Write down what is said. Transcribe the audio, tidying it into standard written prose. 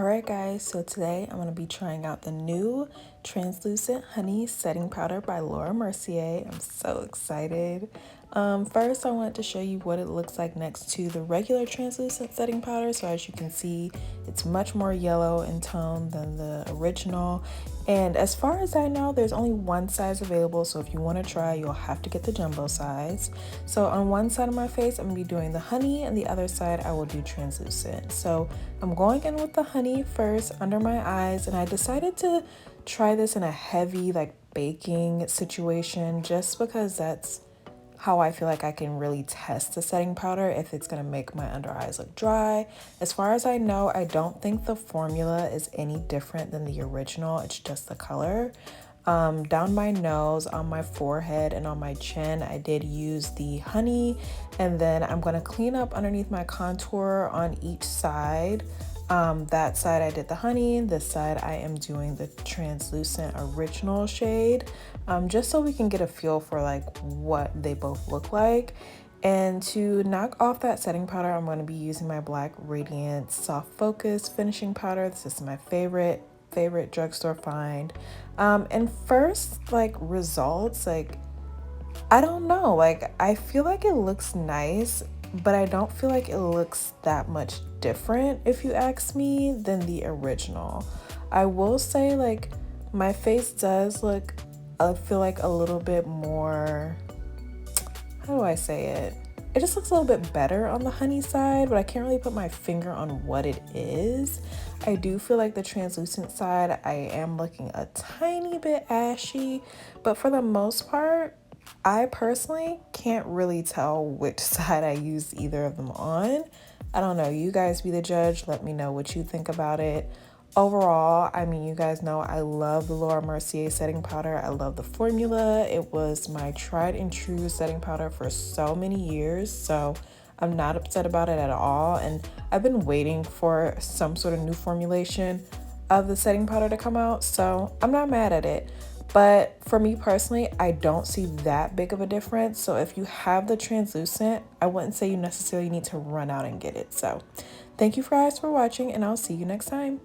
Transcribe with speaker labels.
Speaker 1: Alright guys, so today I'm going to be trying out the new Translucent Honey Setting Powder by Laura Mercier. I'm so excited. First I wanted to show you what it looks like next to the regular translucent setting powder. So as you can see, it's much more yellow in tone than the original. And as far as I know, there's only one size available. So if you want to try, you'll have to get the jumbo size. So on one side of my face, I'm going to be doing the honey, and the other side I will do translucent. So I'm going in with the honey first under my eyes, and I decided to try this in a heavy like baking situation just because that's how I feel like I can really test the setting powder if it's gonna make my under eyes look dry. As far as I know, I don't think the formula is any different than the original. It's just the color. Down my nose, on my forehead, and on my chin, I did use the honey, and then I'm gonna clean up underneath my contour on each side. That side I did the honey, this side I am doing the translucent original shade, just so we can get a feel for like what they both look like. And to knock off that setting powder, I'm going to be using my Black Radiance Soft Focus finishing powder. This is my favorite drugstore find. And first like results, like I don't know, like I feel like it looks nice, but I don't feel like it looks that much different, if you ask me, than the original. I will say like my face does look, I feel like a little bit more, how do I say it? It just looks a little bit better on the honey side, but I can't really put my finger on what it is. I do feel like the translucent side, I am looking a tiny bit ashy, but for the most part, I personally can't really tell which side I used either of them on. I don't know, you guys be the judge. Let me know what you think about it. Overall, I mean, you guys know I love the Laura Mercier setting powder. I love the formula. It was my tried and true setting powder for so many years, so I'm not upset about it at all. And I've been waiting for some sort of new formulation of the setting powder to come out, so I'm not mad at it. But for me personally, I don't see that big of a difference. So if you have the translucent, I wouldn't say you necessarily need to run out and get it. So thank you guys for watching, and I'll see you next time.